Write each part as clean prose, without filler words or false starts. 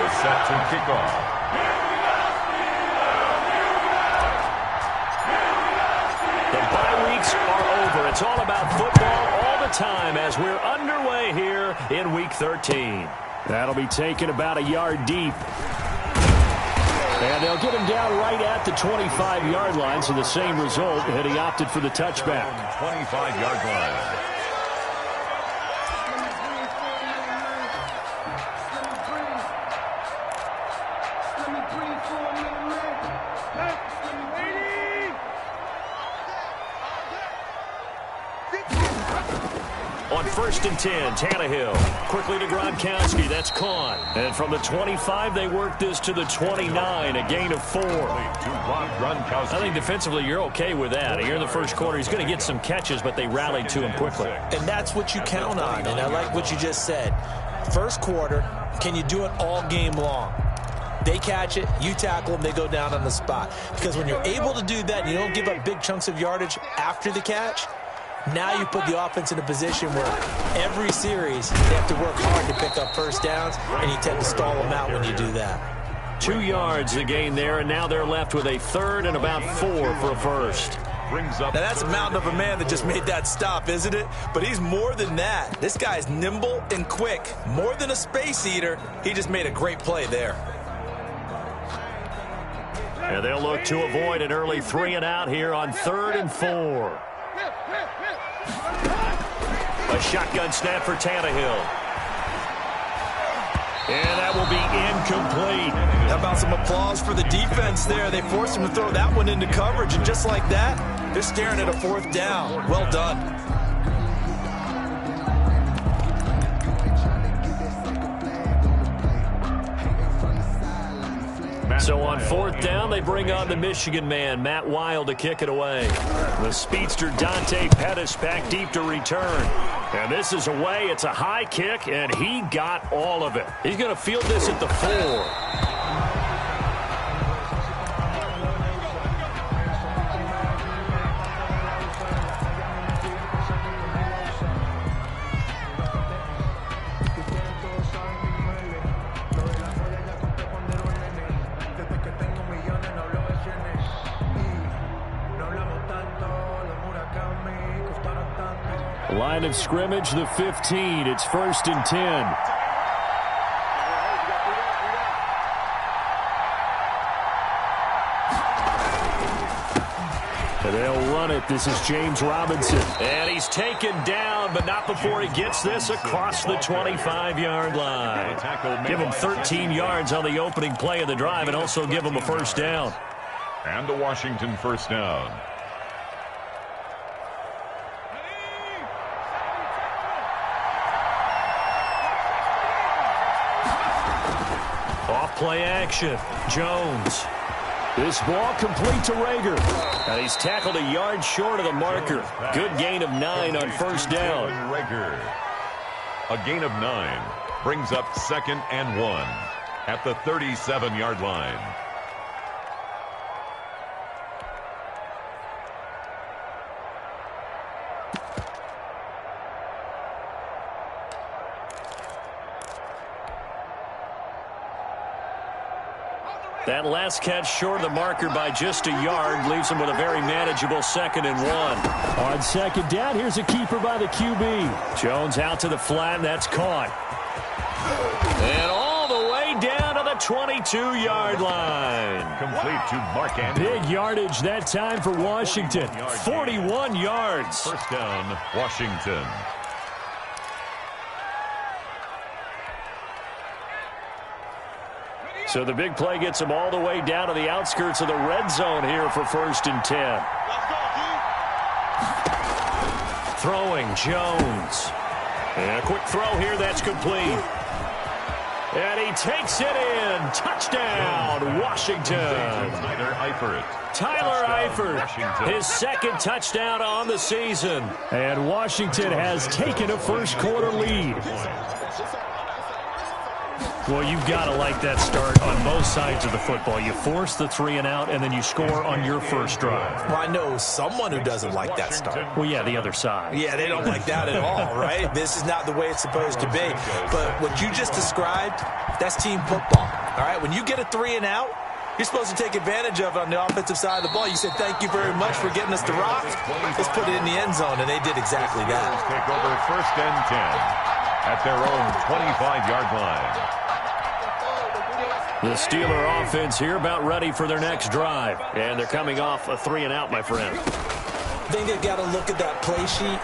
are set to kick off. The bye weeks are over. It's all about football all the time as we're underway here in Week 13. That'll be taken about a yard deep. And they'll get him down right at the 25-yard line, so the same result, and he opted for the touchback. 25-yard line. On 1st and 10, Tannehill. Quickly to Gronkowski. That's caught. And from the 25, they work this to the 29, a gain of 4. I think defensively you're okay with that. Here in the first quarter, he's going to get some catches, but they rallied to him quickly. And that's what you count on, and I like what you just said. First quarter, can you do it all game long? They catch it, you tackle them, they go down on the spot. Because when you're able to do that and you don't give up big chunks of yardage after the catch, now you put the offense in a position where every series they have to work hard to pick up first downs, and you tend to stall them out when you do that. 2 yards the gain there, and now they're left with a third and about 4 for a first. Now that's a mountain of a man that just made that stop, isn't it? But he's more than that. This guy's nimble and quick. More than a space eater, he just made a great play there. And they'll look to avoid an early 3 and out here on 3rd and 4. A shotgun snap for Tannehill. And that will be incomplete. How about some applause for the defense there? They forced him to throw that one into coverage, and just like that, they're staring at a 4th down. Well done. So on 4th down, they bring on the Michigan man, Matt Wild, to kick it away. The speedster Dante Pettis back deep to return. And this is away. It's a high kick, and he got all of it. He's going to field this at the 4. Line of scrimmage, the 15. It's 1st and 10. And they'll run it. This is James Robinson. And he's taken down, but not before he gets this across the 25-yard line. Give him 13 yards on the opening play of the drive and also give him a first down. And a Washington first down. Play action. Jones. This ball complete to Rager. And he's tackled a yard short of the marker. Good gain of 9 on first down. Rager. A gain of 9 brings up 2nd and 1 at the 37-yard line. That last catch short of the marker by just a yard leaves him with a very manageable 2nd and 1. On 2nd down, here's a keeper by the QB. Jones out to the flat, that's caught. And all the way down to the 22-yard line. Complete to Mark Andrews. Big yardage that time for Washington. 41 yards. First down, Washington. So the big play gets him all the way down to the outskirts of the red zone here for 1st and 10. Throwing, Jones. And a quick throw here, that's complete. And he takes it in. Touchdown, Washington. Tyler Eifert, his 2nd touchdown on the season. And Washington has taken a first quarter lead. Well, you've got to like that start on both sides of the football. You force the 3 and out, and then you score on your first drive. Well, I know someone who doesn't like that start. Well, yeah, the other side. Yeah, they don't like that at all, right? This is not the way it's supposed to be. But what you just described, that's team football, all right? When you get a 3 and out, you're supposed to take advantage of it on the offensive side of the ball. You said, thank you very much for getting us the rock. Let's put it in the end zone, and they did exactly that. Take over 1st and 10 at their own 25-yard line. The Steeler offense here about ready for their next drive. And they're coming off a 3 and out, my friend. I think they've got to look at that play sheet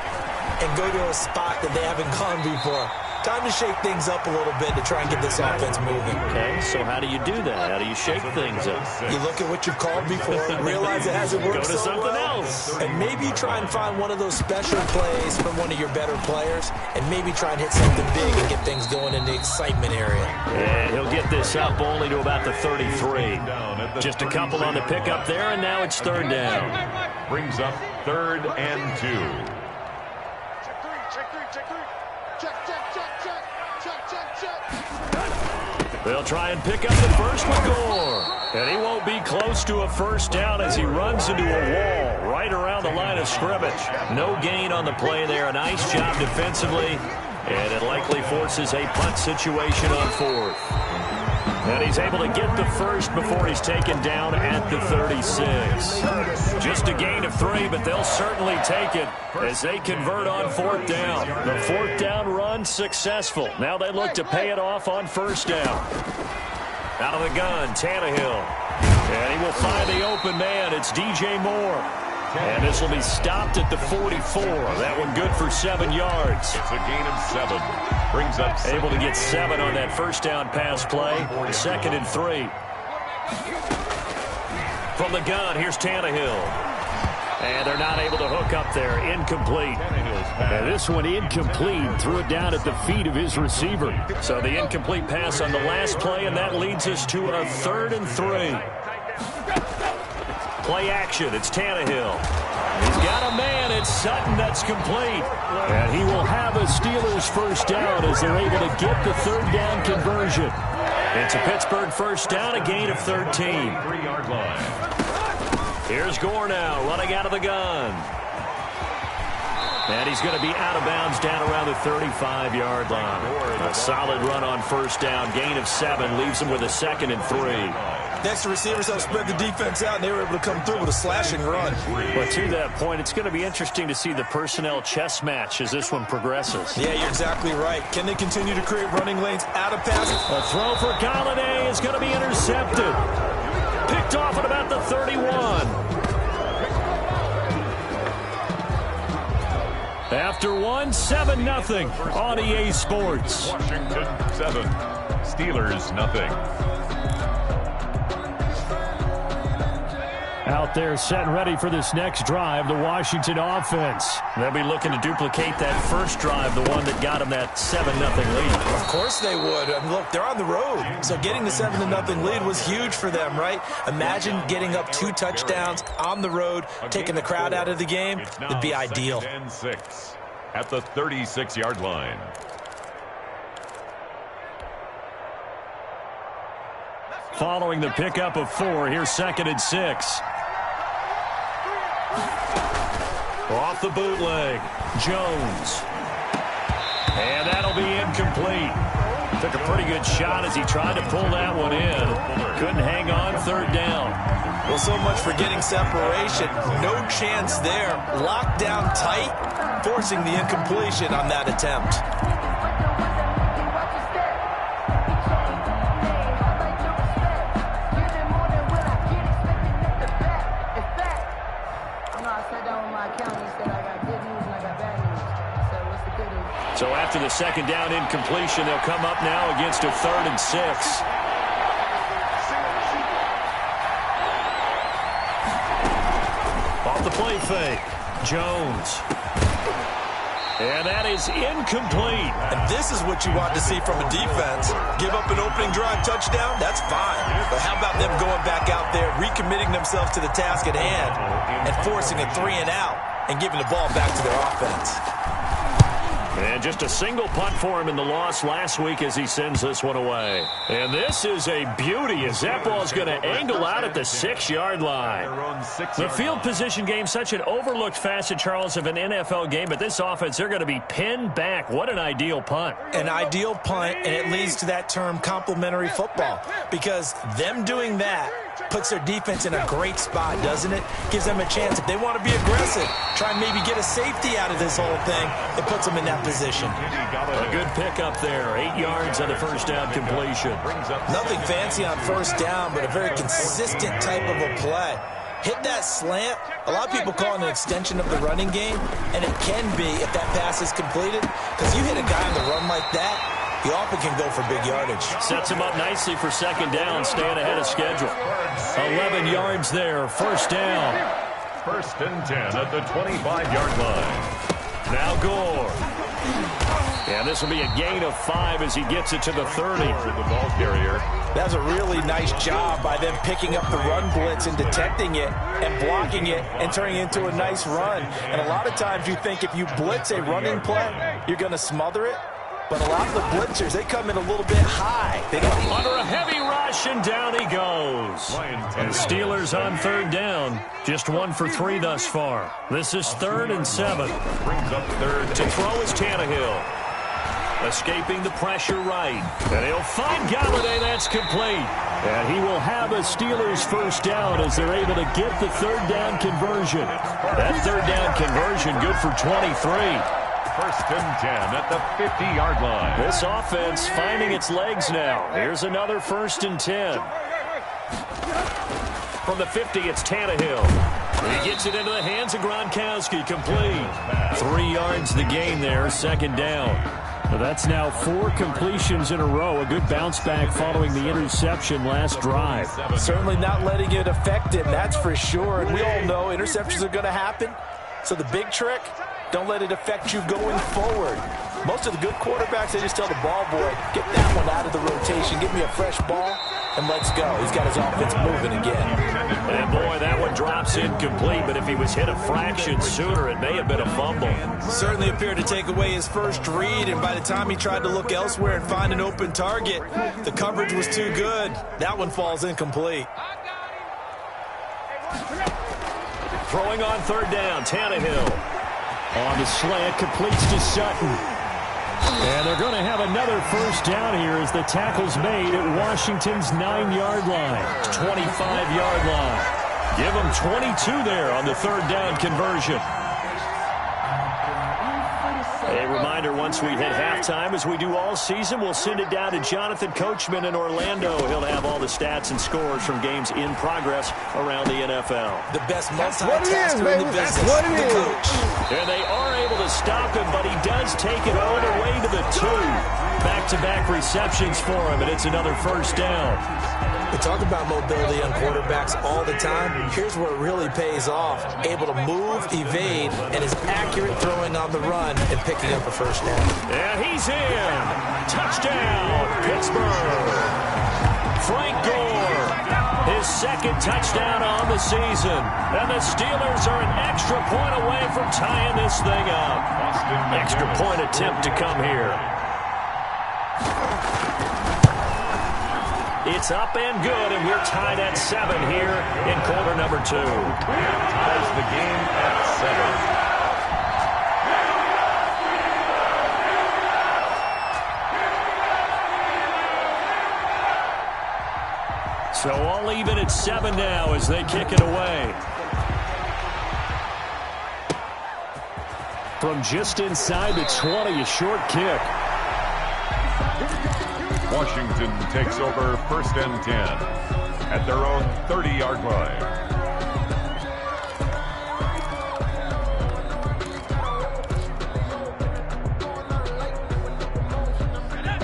and go to a spot that they haven't gone before. Time to shake things up a little bit to try and get this offense moving. Okay, so how do you do that? How do you shake things up? You look at what you've called before, realize it hasn't worked Go to so something well, else. and maybe try and find one of those special plays from one of your better players, and maybe try and hit something big and get things going in the excitement area. And he'll get this up only to about the 33. Just a couple on the pickup there, and now it's 3rd down. Brings up 3rd and 2. They'll try and pick up the first with Gore. And he won't be close to a first down as he runs into a wall right around the line of scrimmage. No gain on the play there. A nice job defensively. And it likely forces a punt situation on 4th. And he's able to get the first before he's taken down at the 36. Just a gain of 3, but they'll certainly take it as they convert on 4th down. The 4th down run successful. Now they look to pay it off on 1st down. Out of the gun, Tannehill. And he will find the open man. It's DJ Moore. And this will be stopped at the 44. That one good for 7 yards. It's a gain of 7. Brings up able to get 7 on that first down pass play. 2nd and 3. From the gun, here's Tannehill. And they're not able to hook up there. Incomplete. And this one incomplete. Threw it down at the feet of his receiver. So the incomplete pass on the last play, and that leads us to a 3rd and 3. Play action. It's Tannehill. He's got a man. It's Sutton. That's complete. And he will have a Steelers first down as they're able to get the 3rd down conversion. It's a Pittsburgh first down, a gain of 13. 3-yard line. Here's Gore now running out of the gun. And he's going to be out of bounds down around the 35-yard line. A solid run on first down. Gain of 7 leaves him with a 2nd and 3. Next, the receivers have spread the defense out, and they were able to come through with a slashing run. But to that point, it's going to be interesting to see the personnel chess match as this one progresses. Yeah, you're exactly right. Can they continue to create running lanes out of passes? A throw for Galladay is going to be intercepted. Picked off at about the 31. After 1, 7-0 on EA Sports. Washington 7. Steelers 0. Out there set and ready for this next drive, the Washington offense. They'll be looking to duplicate that first drive, the one that got them that 7-0 lead. Of course they would. And look, they're on the road. So getting the 7-0 lead was huge for them, right? Imagine getting up 2 touchdowns on the road, taking the crowd out of the game. It'd be ideal. 2nd and 6 at the 36-yard line. Following the pickup of 4, here's 2nd and 6. Off the bootleg, Jones. And that'll be incomplete. Took a pretty good shot as he tried to pull that one in. Couldn't hang on 3rd down. Well, so much for getting separation. No chance there. Locked down tight, forcing the incompletion on that attempt. So after the 2nd down incompletion, they'll come up now against a 3rd and 6. Off the play fake, Jones. And that is incomplete. And this is what you want to see from a defense. Give up an opening drive touchdown, that's fine. But how about them going back out there, recommitting themselves to the task at hand, and forcing a 3 and out, and giving the ball back to their offense? And just a single punt for him in the loss last week as he sends this one away. And this is a beauty as that ball's going to angle out at the 6-yard line. The field position game, such an overlooked facet, Charles, of an NFL game, but this offense, they're going to be pinned back. What an ideal punt. An ideal punt, and it leads to that term complementary football, because them doing that puts their defense in a great spot, doesn't it? Gives them a chance. If they want to be aggressive, try and maybe get a safety out of this whole thing, it puts them in that position. A good pickup there. 8 yards on the first down completion. Nothing fancy on first down, but a very consistent type of a play. Hit that slant. A lot of people call it an extension of the running game, and it can be if that pass is completed, because you hit a guy on the run like that, he often can go for big yardage. Sets him up nicely for second down, staying ahead of schedule. 11 yards there, first down. 1st and 10 at the 25-yard line. Now Gore. And this will be a gain of 5 as he gets it to the 30. The ball carrier. That was a really nice job by them picking up the run blitz and detecting it and blocking it and turning it into a nice run. And a lot of times you think if you blitz a running play, you're going to smother it. But a lot of the blitzers, they come in a little bit high. They got under a heavy rush, and down he goes. And Steelers on third down. Just 1 for 3 thus far. This is 3rd and 7. Brings up third. To throw is Tannehill. Escaping the pressure right. And he'll find Galladay. That's complete. And he will have a Steelers first down as they're able to get the third down conversion. That third down conversion good for 23. 1st and 10 at the 50-yard line. This offense finding its legs now. Here's another 1st and 10. From the 50, it's Tannehill. He gets it into the hands of Gronkowski. Complete. 3 yards the gain there, second down. Well, that's now 4 completions in a row. A good bounce back following the interception last drive. certainly not letting it affect it, that's for sure. And we all know interceptions are going to happen. So the big trick, don't let it affect you going forward. Most of the good quarterbacks, they just tell the ball boy, get that one out of the rotation, give me a fresh ball, and let's go. He's got his offense moving again. And boy, that one drops incomplete, but if he was hit a fraction sooner, it may have been a fumble. Certainly appeared to take away his first read, and by the time he tried to look elsewhere and find an open target, the coverage was too good. That one falls incomplete. Throwing on third down, Tannehill. On the slant, completes to Sutton. And they're going to have another first down here as the tackle's made at Washington's 9-yard line. 25-yard line. Give them 22 there on the third down conversion. A reminder, once we hit halftime, as we do all season, we'll send it down to Jonathan Coachman in Orlando. He'll have all the stats and scores from games in progress around the NFL. The best multitasker in the business, the coach. And they are able to stop him, but he does take it all the way to the 2. Back-to-back receptions for him, and it's another first down. We talk about mobility on quarterbacks all the time. Here's where it really pays off. Able to move, evade, and is accurate throwing on the run and picking up a first down. And he's in. Touchdown, Pittsburgh. Frank Gore, his second touchdown on the season. And the Steelers are an extra point away from tying this thing up. Extra point attempt to come here. It's up and good, and we're tied at 7 here in quarter number 2. Ties the game at 7. So all even at 7 now as they kick it away. From just inside the 20, a short kick. Washington takes over 1st and 10 at their own 30-yard line.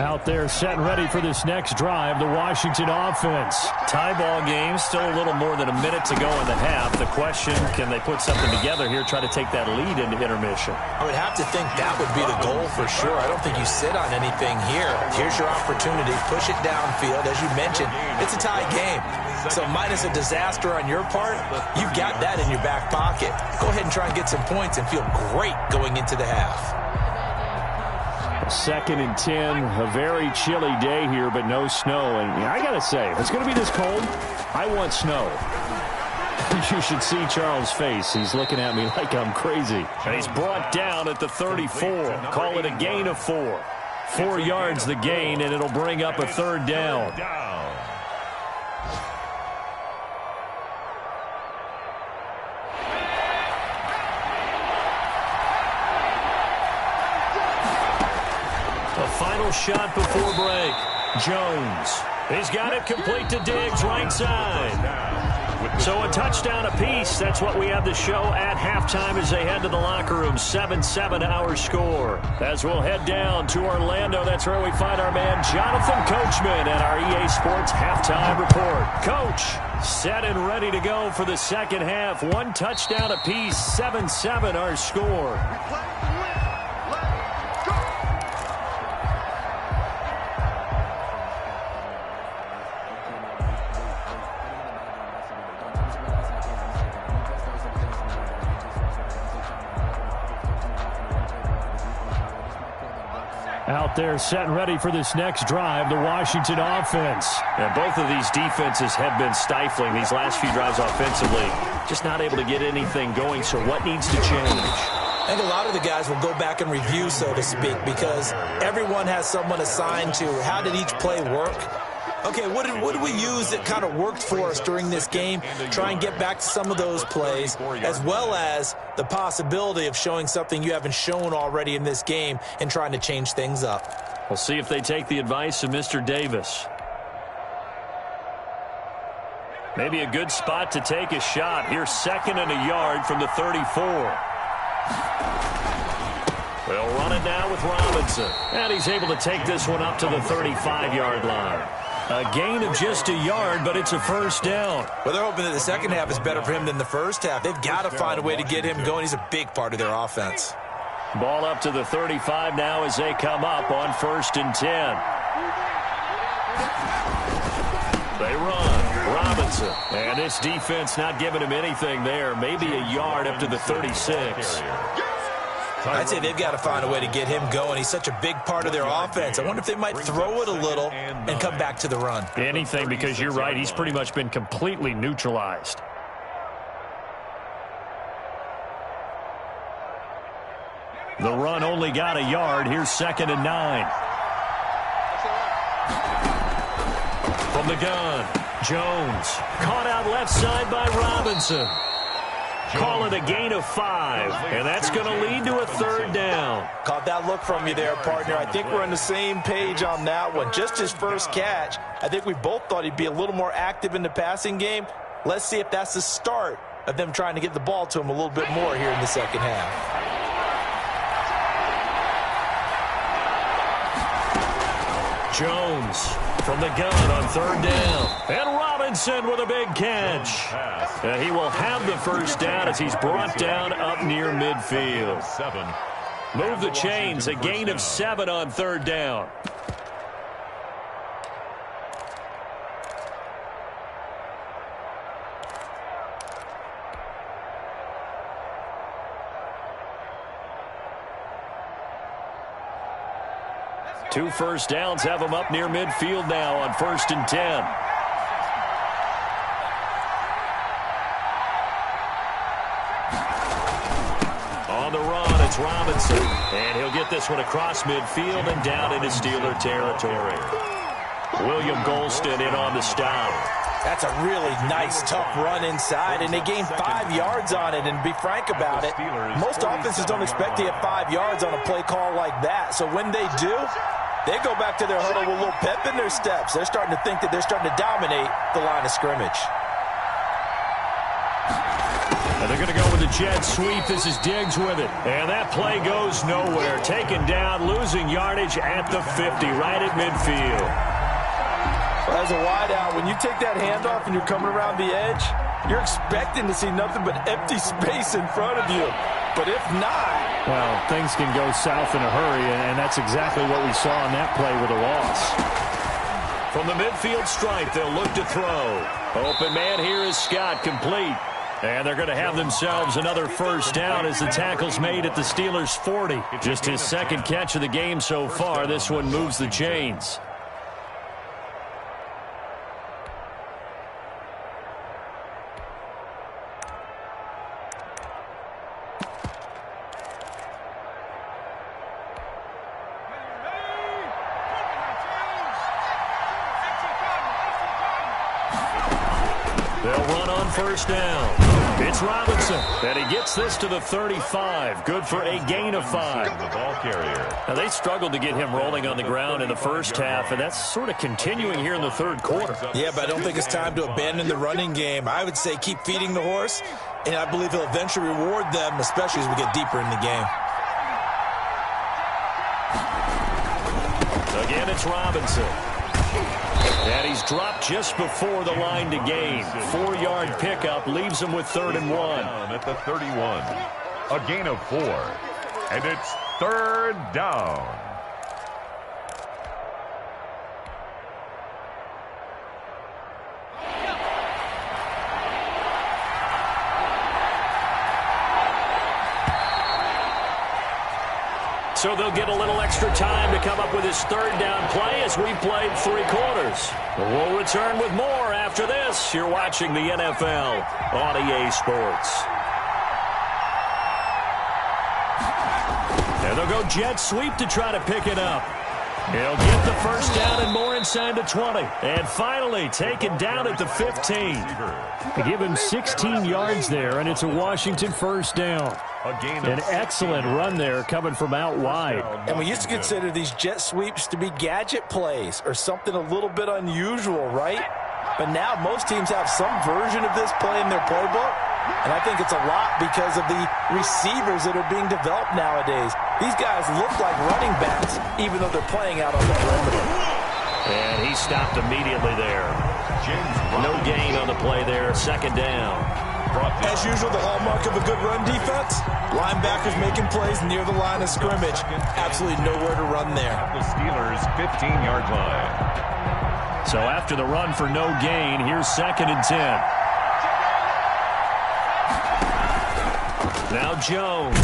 Out there set and ready for this next drive, the Washington offense. Tie ball game, still a little more than a minute to go in the half. The question, can they put something together here, try to take that lead into intermission? I would have to think that would be the goal for sure. I don't think you sit on anything here. Here's your opportunity. Push it downfield. As you mentioned, it's a tie game. So minus a disaster on your part, you've got that in your back pocket. Go ahead and try and get some points and feel great going into the half. 2nd and 10, a very chilly day here, but no snow. And I got to say, if it's going to be this cold, I want snow. You should see Charles' face. He's looking at me like I'm crazy. And he's brought down at the 34. Call it a gain of 4. 4 yards the gain, and it'll bring up a 3rd down. A final shot before break. Jones. He's got it complete to Diggs, right side. So a touchdown apiece. That's what we have to show at halftime as they head to the locker room. 7-7 our score. As we'll head down to Orlando, that's where we find our man Jonathan Coachman at our EA Sports halftime report. Coach, set and ready to go for the second half. 1 touchdown apiece. 7-7 our score. Out there set and ready for this next drive, the Washington offense. And both of these defenses have been stifling these last few drives offensively. Just not able to get anything going, so what needs to change? I think a lot of the guys will go back and review, so to speak, because everyone has someone assigned to how did each play work. Okay, what did we use that kind of worked for us during this game? Try and get back to some of those plays, as well as the possibility of showing something you haven't shown already in this game and trying to change things up. We'll see if they take the advice of Mr. Davis. Maybe a good spot to take a shot. Here's 2nd and a yard from the 34. They'll run it now with Robinson. And he's able to take this one up to the 35-yard line. A gain of just a yard, but it's a 1st down. Well, they're hoping that the second half is better for him than the first half. They've got to find a way to get him going. He's a big part of their offense. Ball up to the 35 now as they come up on 1st and 10. They run. Robinson. And this defense not giving him anything there. Maybe a yard up to the 36. I'd say they've got to find a way to get him going. He's such a big part of their offense. I wonder if they might throw it a little and come back to the run. Anything, because you're right. He's pretty much been completely neutralized. The run only got a yard. Here's 2nd and 9. From the gun, Jones. Caught out left side by Robinson. Call it a gain of 5, and that's going to lead to a 3rd down. Caught that look from you there, partner. I think we're on the same page on that one. Just his first catch. I think we both thought he'd be a little more active in the passing game. Let's see if that's the start of them trying to get the ball to him a little bit more here in the second half. Jones from the gun on 3rd down. And Robinson with a big catch. And he will have the 1st down as he's brought down up near midfield. Move the chains, a gain of 7 on 3rd down. Two 1st downs have them up near midfield now on 1st and 10. On the run, it's Robinson. And he'll get this one across midfield and down into Steeler territory. William Golston in on the stop. That's a really nice, tough run inside, and they gained 5 yards on it. And to be frank about it, most offenses don't expect to get 5 yards on a play call like that. So when they do, they go back to their huddle with a little pep in their steps. They're starting to think that they're starting to dominate the line of scrimmage. And they're going to go with a jet sweep. This is Diggs with it. And that play goes nowhere. Taken down, losing yardage at the 50, right at midfield. Well, as a wideout, when you take that handoff and you're coming around the edge, you're expecting to see nothing but empty space in front of you. But if not... Well, things can go south in a hurry, and that's exactly what we saw on that play with a loss. From the midfield stripe, they'll look to throw. Open man here is Scott, complete. And they're going to have themselves another first down as the tackle's made at the Steelers' 40. Just his second catch of the game so far. This one moves the chains. They'll run on first down. It's Robinson, and he gets this to the 35. Good for a gain of 5. The ball carrier. Now, they struggled to get him rolling on the ground in the first half, and that's sort of continuing here in the third quarter. Yeah, but I don't think it's time to abandon the running game. I would say keep feeding the horse, and I believe he'll eventually reward them, especially as we get deeper in the game. Again, it's Robinson. And he's dropped just before the line to gain. 4-yard pickup leaves him with 3rd and 1. At the 31. A gain of 4. And it's 3rd down. So they'll get a little extra time to come up with his 3rd down play as we played 3 quarters. We'll return with more after this. You're watching the NFL on EA Sports. And they'll go jet sweep to try to pick it up. He'll get the first down and more inside the 20. And finally taken down at the 15. They give him 16 yards there, and it's a Washington first down. An excellent run there coming from out wide. And we used to consider these jet sweeps to be gadget plays or something a little bit unusual, right? But now most teams have some version of this play in their playbook. And I think it's a lot because of the receivers that are being developed nowadays. These guys look like running backs, even though they're playing out on the perimeter. And he stopped immediately there. No gain on the play there. 2nd down. As usual, the hallmark of a good run defense, linebackers making plays near the line of scrimmage. Absolutely nowhere to run there. The Steelers' 15-yard line. So after the run for no gain, here's 2nd and 10. Now Jones.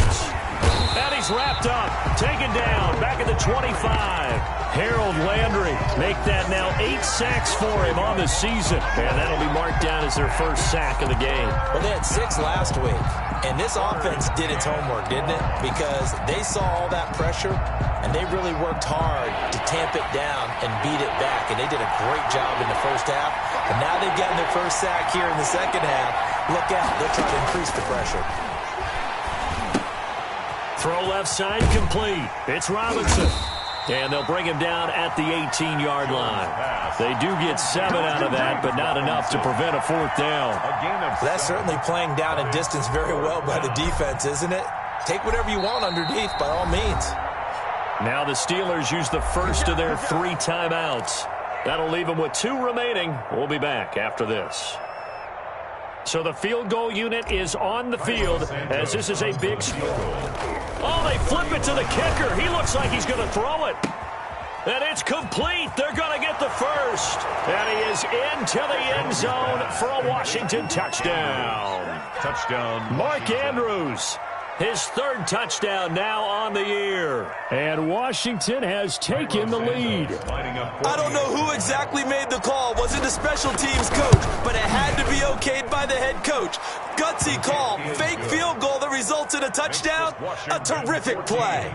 And he's wrapped up. Taken down. Back at the 25. Harold Landry make that now 8 sacks for him on the season. And that'll be marked down as their first sack of the game. Well, they had 6 last week. And this offense did its homework, didn't it? Because they saw all that pressure, and they really worked hard to tamp it down and beat it back. And they did a great job in the first half. And now they've gotten their first sack here in the second half. Look out. They'll try to increase the pressure. Throw left side complete. It's Robinson. And they'll bring him down at the 18-yard line. They do get 7 out of that, but not enough to prevent a 4th down. That's certainly playing down in distance very well by the defense, isn't it? Take whatever you want underneath, by all means. Now the Steelers use the first of their 3 timeouts. That'll leave them with 2 remaining. We'll be back after this. So the field goal unit is on the field as this is a big... Oh, they flip it to the kicker. He looks like he's going to throw it. And it's complete. They're going to get the first. And he is into the end zone for a Washington touchdown. Touchdown. Mark Andrews. His 3rd touchdown now on the year. And Washington has taken the lead. I don't know who exactly made the call. Was it the special teams coach? But it had to be okayed by the head coach. Gutsy call. Fake field goal that results in a touchdown. A terrific play.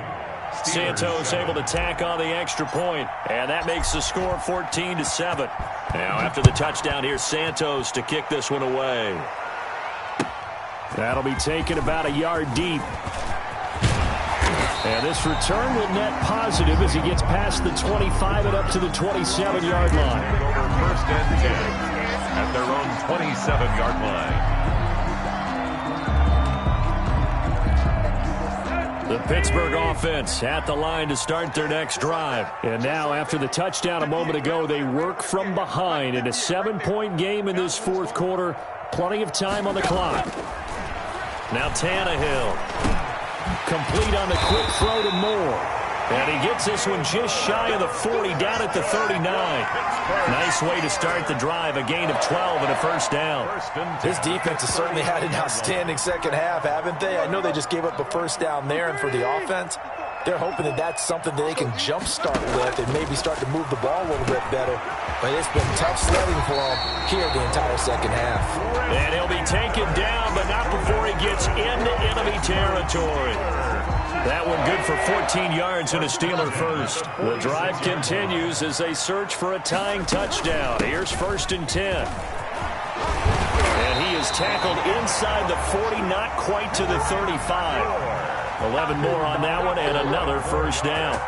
Santos able to tack on the extra point, and that makes the score 14-7. Now after the touchdown, here's Santos to kick this one away. That'll be taken about a yard deep. And this return will net positive as he gets past the 25 and up to the 27-yard line. Over 1st and 10 at their own 27-yard line. The Pittsburgh offense at the line to start their next drive. And now after the touchdown a moment ago, they work from behind in a 7-point game in this 4th quarter. Plenty of time on the clock. Now Tannehill. Complete on the quick throw to Moore. And he gets this one just shy of the 40, down at the 39. Nice way to start the drive, a gain of 12 and a first down. This defense has certainly had an outstanding second half, haven't they? I know they just gave up a first down there, and for the offense, they're hoping that that's something that they can jumpstart with and maybe start to move the ball a little bit better. But it's been tough sledding for them here the entire second half. And he'll be taken down, but not before he gets into enemy territory. That one good for 14 yards and a Steeler first. The drive continues as they search for a tying touchdown. Here's 1st and 10. And he is tackled inside the 40, not quite to the 35. 11 more on that one and another first down.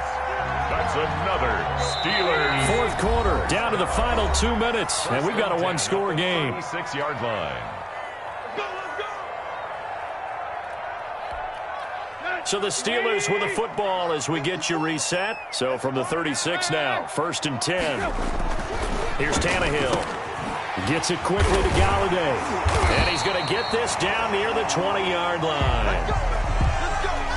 That's another Steelers. Fourth quarter, down to the final 2 minutes, and we've got a one-score game. 26-yard line. So the Steelers with the football as we get you reset. So from the 36 now, 1st and 10. Here's Tannehill. Gets it quickly to Galladay. And he's going to get this down near the 20-yard line.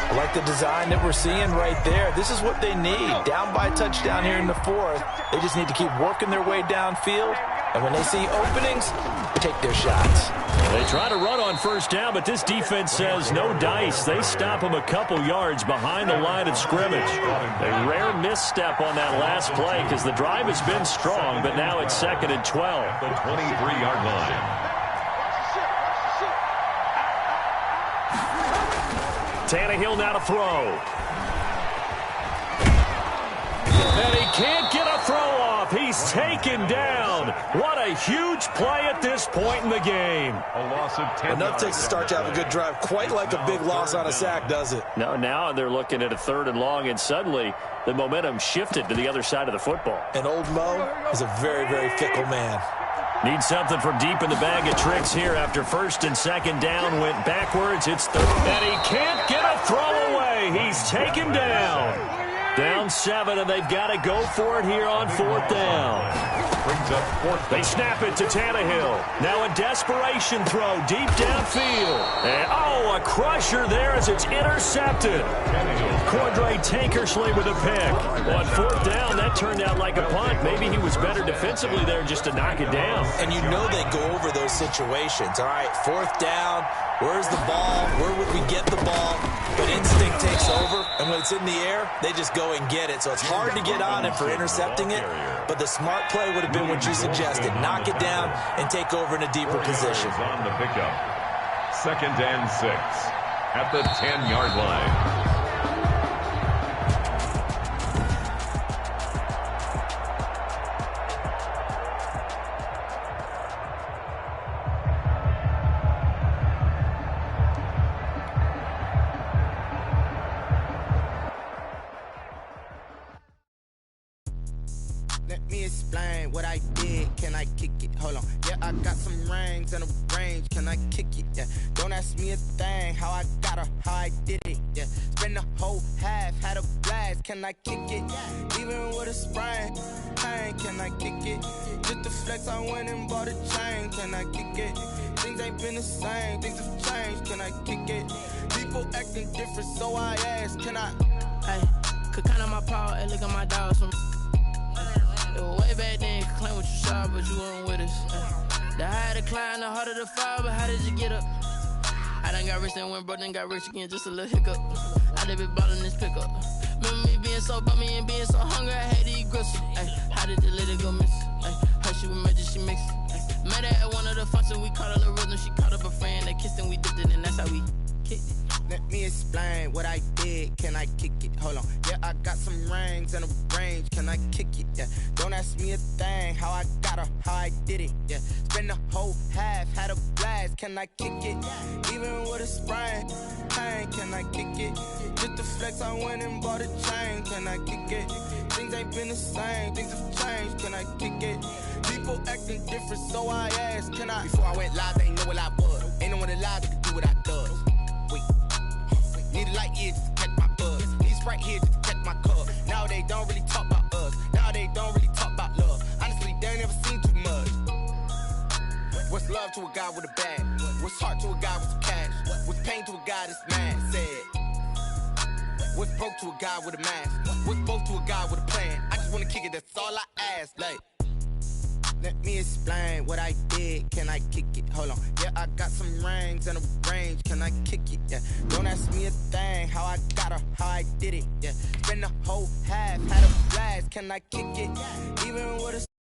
I like the design that we're seeing right there. This is what they need. Down by a touchdown here in the fourth. They just need to keep working their way downfield. And when they see openings, take their shots. They try to run on first down, but this defense says no dice. They stop them a couple yards behind the line of scrimmage. A rare misstep on that last play because the drive has been strong, but now it's 2nd and 12. The 23-yard line. Tannehill now to throw. And he can't get a throw off. He's taken down. What a huge play at this point in the game. A loss of 10. Enough takes a start to have a good drive. Quite like a big loss on a sack, does it? No, now they're looking at a 3rd and long, and suddenly the momentum shifted to the other side of the football. And old Mo is a very, very fickle man. Need something from deep in the bag of tricks here after 1st and 2nd down. Went backwards. It's 3rd. And he can't get a throw away. He's taken down. Down 7, and they've got to go for it here on 4th down. Brings up 4th. They snap it to Tannehill. Now a desperation throw deep downfield. And, a crusher there as it's intercepted. Cordray Tankersley with a pick. On 4th down, that turned out like a punt. Maybe he was better defensively there just to knock it down. And you know they go over those situations. All right, 4th down. Where's the ball? Where would we get the ball? But instinct takes over, and when it's in the air, they just go and get it. So it's hard to get on it for intercepting it, but the smart play would have been what you suggested. Knock it down and take over in a deeper position. On the pickup. 2nd and 6 at the 10-yard line. Let me explain what I did. Can I kick it? Hold on. Yeah, I got some rings and a range. Can I kick it? Yeah. Don't ask me a thing. How I got her, how I did it. Yeah. Spend the whole half, had a blast. Can I kick it? Even with a sprain. Pain, can I kick it? Just the flex, I went and bought a chain. Can I kick it? Things ain't been the same. Things have changed. Can I kick it? People acting different, so I ask. Can I? Hey, could count on my power and look at my dogs from. Way back then, you could claim what you saw, but you weren't with us. The higher the climb, the harder the fall, but how did you get up? I done got rich and went broke, then got rich again, just a little hiccup. I done been ballin' this pickup. Remember me being so bummy and being so hungry, I had to eat gristle. How did the lady go miss? Her she was magic, she mixed. Met her at one of the functions, we caught her the rhythm, she caught up a friend, they kissed and we dipped it, and that's how we kicked it. Let me explain what I did. Can I kick it? Hold on. Yeah, I got some rings and a range. Can I kick it? Yeah. Don't ask me a thing. How I got her, how I did it. Yeah. Spend the whole half, had a blast. Can I kick it? Even with a sprain. Pain, can I kick it? Just the flex, I went and bought a chain. Can I kick it? Things ain't been the same. Things have changed. Can I kick it? People acting different, so I asked. Can I? Before I went live, they ain't know what I was. Ain't no one alive that could do what I does. Wait. Need a light here just to catch my buzz. Need Sprite here just to catch my cup. Now they don't really talk about us. Now they don't really talk about love. Honestly, they ain't never seen too much. What's love to a guy with a bag? What's heart to a guy with some cash? What's pain to a guy that's mad? Said. What's broke to a guy with a mask? to a guy with a plan. I just wanna kick it, that's all I ask. Like, let me explain what I did. Can I kick it? Hold on. Yeah, I got some rings and a range. Can I kick it? Yeah. Don't ask me a thing. How I got her, how I did it. Yeah. Spend the whole half, had a blast. Can I kick it? Even with a